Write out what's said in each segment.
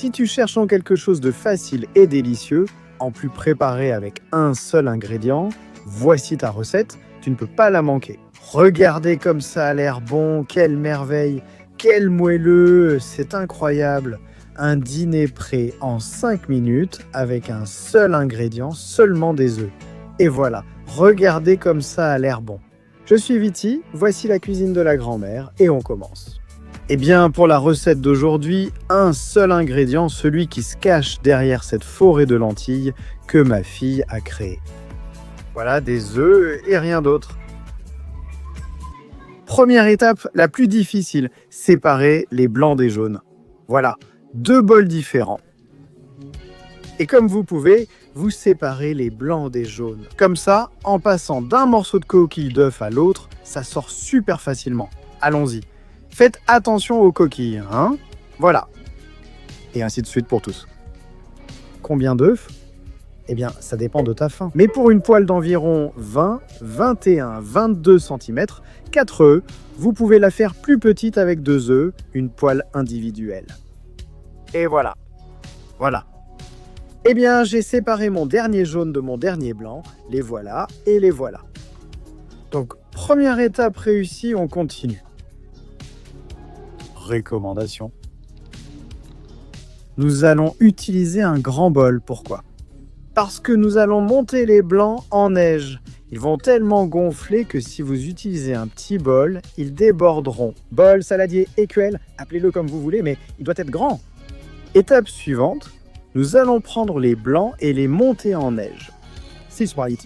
Si tu cherches en quelque chose de facile et délicieux, en plus préparé avec un seul ingrédient, voici ta recette, tu ne peux pas la manquer. Regardez comme ça a l'air bon, quelle merveille, quel moelleux, c'est incroyable. Un dîner prêt en 5 minutes avec un seul ingrédient, seulement des œufs. Et voilà, regardez comme ça a l'air bon. Je suis Viti, voici la cuisine de la grand-mère et on commence. Eh bien, pour la recette d'aujourd'hui, un seul ingrédient, celui qui se cache derrière cette forêt de lentilles que ma fille a créée. Voilà, des œufs et rien d'autre. Première étape, la plus difficile, séparer les blancs des jaunes. Voilà, 2 bols différents. Et comme vous pouvez, vous séparez les blancs des jaunes. Comme ça, en passant d'un morceau de coquille d'œuf à l'autre, ça sort super facilement. Allons-y. Faites attention aux coquilles, hein? Voilà. Et ainsi de suite pour tous. Combien d'œufs? Eh bien, ça dépend de ta faim. Mais pour une poêle d'environ 20, 21, 22 cm, 4 œufs, vous pouvez la faire plus petite avec 2 œufs, une poêle individuelle. Et voilà. Voilà. Eh bien, j'ai séparé mon dernier jaune de mon dernier blanc. Les voilà et les voilà. Donc, première étape réussie, on continue. Recommandation. Nous allons utiliser un grand bol. Pourquoi? Parce que nous allons monter les blancs en neige. Ils vont tellement gonfler que si vous utilisez un petit bol, ils déborderont. Bol, saladier, écuelle, appelez-le comme vous voulez, mais il doit être grand. Étape suivante, nous allons prendre les blancs et les monter en neige.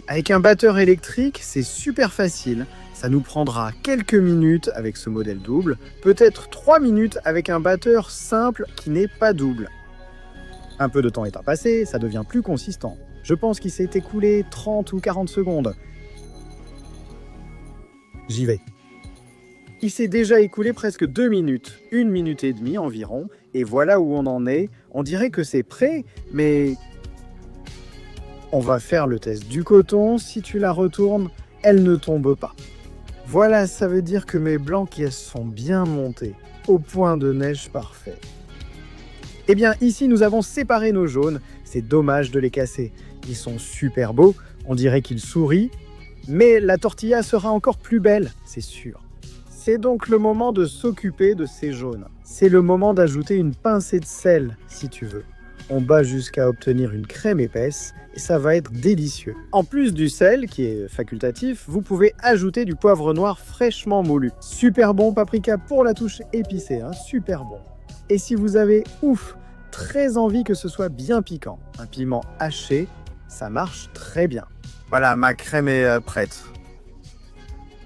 Avec un batteur électrique, c'est super facile. Ça nous prendra quelques minutes avec ce modèle double, peut-être 3 minutes avec un batteur simple qui n'est pas double. Un peu de temps étant passé, ça devient plus consistant. Je pense qu'il s'est écoulé 30 ou 40 secondes. J'y vais. Il s'est déjà écoulé presque 2 minutes, 1 minute et demie environ, et voilà où on en est. On dirait que c'est prêt, mais on va faire le test du coton. Si tu la retournes, elle ne tombe pas. Voilà, ça veut dire que mes blancs qui sont bien montés, au point de neige parfait. Eh bien, ici, nous avons séparé nos jaunes. C'est dommage de les casser. Ils sont super beaux, on dirait qu'ils sourient, mais la tortilla sera encore plus belle, c'est sûr. C'est donc le moment de s'occuper de ces jaunes. C'est le moment d'ajouter une pincée de sel, si tu veux. On bat jusqu'à obtenir une crème épaisse et ça va être délicieux. En plus du sel, qui est facultatif, vous pouvez ajouter du poivre noir fraîchement moulu. Super bon paprika pour la touche épicée, hein, super bon. Et si vous avez, très envie que ce soit bien piquant, un piment haché, ça marche très bien. Voilà, ma crème est prête.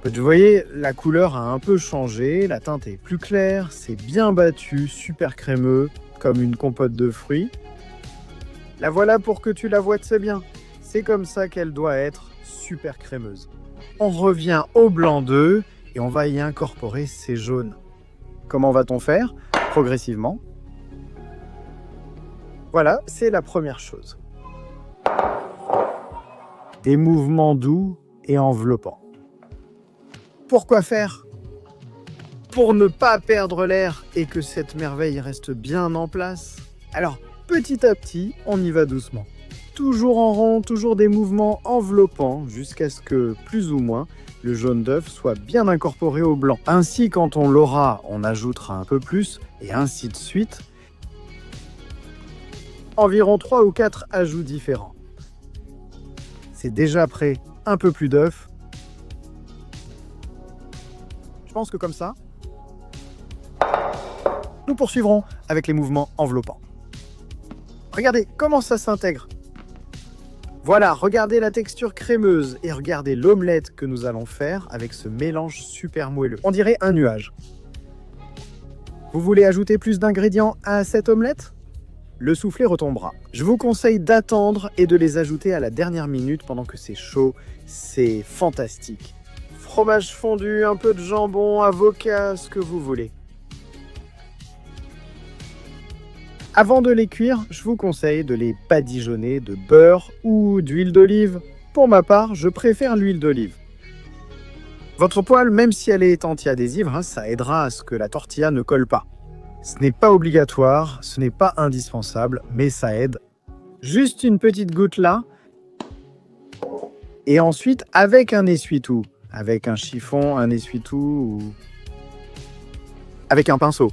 Vous voyez, la couleur a un peu changé, la teinte est plus claire, c'est bien battu, super crémeux, comme une compote de fruits. La voilà pour que tu la vois très bien. C'est comme ça qu'elle doit être, super crémeuse. On revient au blanc d'œuf et on va y incorporer ces jaunes. Comment va-t-on faire? Progressivement. Voilà, c'est la première chose. Des mouvements doux et enveloppants. Pourquoi faire? Pour ne pas perdre l'air et que cette merveille reste bien en place. Alors, petit à petit, on y va doucement. Toujours en rond, toujours des mouvements enveloppants jusqu'à ce que, plus ou moins, le jaune d'œuf soit bien incorporé au blanc. Ainsi, quand on l'aura, on ajoutera un peu plus et ainsi de suite. Environ 3 ou 4 ajouts différents. C'est déjà prêt, un peu plus d'œuf. Je pense que comme ça, nous poursuivrons avec les mouvements enveloppants. Regardez comment ça s'intègre. Voilà, regardez la texture crémeuse et regardez l'omelette que nous allons faire avec ce mélange super moelleux. On dirait un nuage. Vous voulez ajouter plus d'ingrédients à cette omelette? Le soufflet retombera. Je vous conseille d'attendre et de les ajouter à la dernière minute pendant que c'est chaud. C'est fantastique. Fromage fondu, un peu de jambon, avocat, ce que vous voulez. Avant de les cuire, je vous conseille de les badigeonner de beurre ou d'huile d'olive. Pour ma part, je préfère l'huile d'olive. Votre poêle, même si elle est anti-adhésive, ça aidera à ce que la tortilla ne colle pas. Ce n'est pas obligatoire, ce n'est pas indispensable, mais ça aide. Juste une petite goutte là. Et ensuite, avec un essuie-tout, avec un chiffon, un essuie-tout ou avec un pinceau,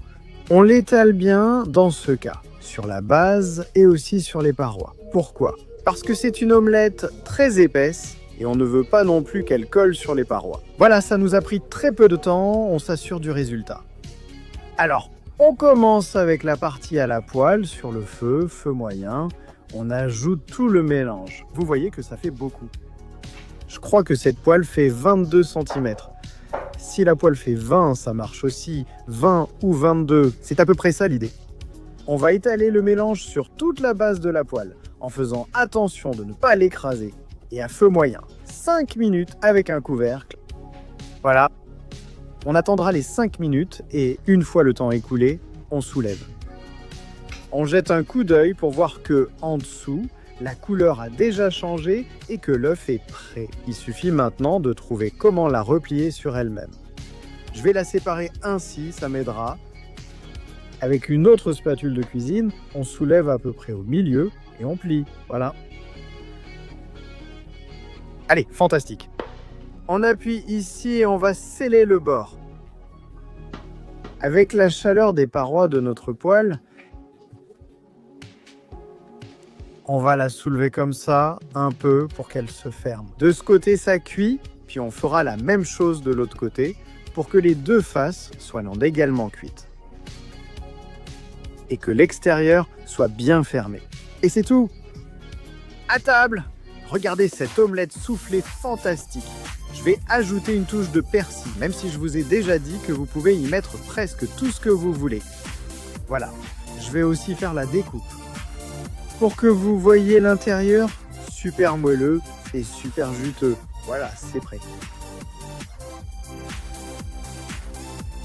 on l'étale bien dans ce cas, sur la base et aussi sur les parois. Pourquoi? Parce que c'est une omelette très épaisse et on ne veut pas non plus qu'elle colle sur les parois. Voilà, ça nous a pris très peu de temps, on s'assure du résultat. Alors, on commence avec la partie à la poêle, sur le feu, feu moyen. On ajoute tout le mélange. Vous voyez que ça fait beaucoup. Je crois que cette poêle fait 22 cm. Si la poêle fait 20, ça marche aussi. 20 ou 22, c'est à peu près ça l'idée. On va étaler le mélange sur toute la base de la poêle, en faisant attention de ne pas l'écraser. Et à feu moyen, 5 minutes avec un couvercle. Voilà. On attendra les 5 minutes et une fois le temps écoulé, on soulève. On jette un coup d'œil pour voir que, en dessous, la couleur a déjà changé et que l'œuf est prêt. Il suffit maintenant de trouver comment la replier sur elle-même. Je vais la séparer ainsi, ça m'aidera. Avec une autre spatule de cuisine, on soulève à peu près au milieu et on plie. Voilà. Allez, fantastique. On appuie ici et on va sceller le bord. Avec la chaleur des parois de notre poêle, on va la soulever comme ça, un peu, pour qu'elle se ferme. De ce côté, ça cuit, puis on fera la même chose de l'autre côté, pour que les deux faces soient également cuites. Et que l'extérieur soit bien fermé. Et c'est tout. À table! Regardez cette omelette soufflée fantastique. Je vais ajouter une touche de persil, même si je vous ai déjà dit que vous pouvez y mettre presque tout ce que vous voulez. Voilà, je vais aussi faire la découpe. Pour que vous voyez l'intérieur, super moelleux et super juteux. Voilà, c'est prêt.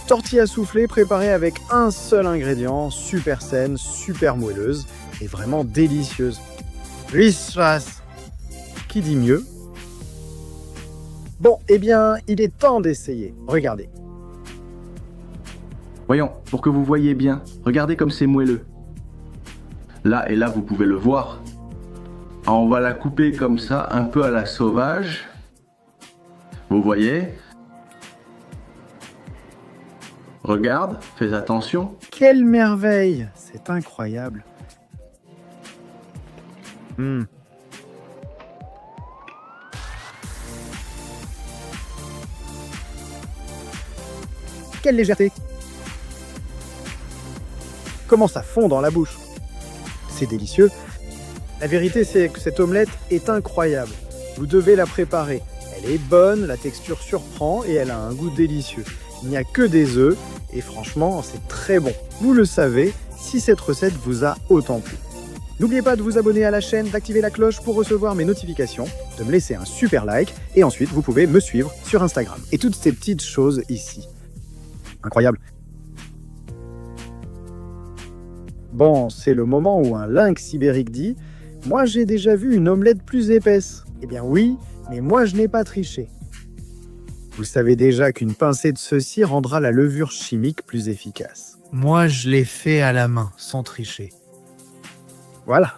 Tortilla soufflée préparée avec un seul ingrédient, super saine, super moelleuse et vraiment délicieuse. Risras, qui dit mieux? Bon, eh bien, il est temps d'essayer. Regardez. Voyons, pour que vous voyez bien, regardez comme c'est moelleux. Là et là, vous pouvez le voir. Alors, on va la couper comme ça, un peu à la sauvage. Vous voyez? Regarde, fais attention. Quelle merveille! C'est incroyable. Quelle légèreté! Comment ça fond dans la bouche! C'est délicieux. La vérité, c'est que cette omelette est incroyable. Vous devez la préparer. Elle est bonne, la texture surprend et elle a un goût délicieux. Il n'y a que des œufs et franchement, c'est très bon. Vous le savez, si cette recette vous a autant plu. N'oubliez pas de vous abonner à la chaîne, d'activer la cloche pour recevoir mes notifications, de me laisser un super like et ensuite vous pouvez me suivre sur Instagram. Et toutes ces petites choses ici. Incroyable. Bon, c'est le moment où un lynx ibérique dit « Moi, j'ai déjà vu une omelette plus épaisse. » Eh bien oui, mais moi, je n'ai pas triché. Vous savez déjà qu'une pincée de ceci rendra la levure chimique plus efficace. Moi, je l'ai fait à la main, sans tricher. Voilà.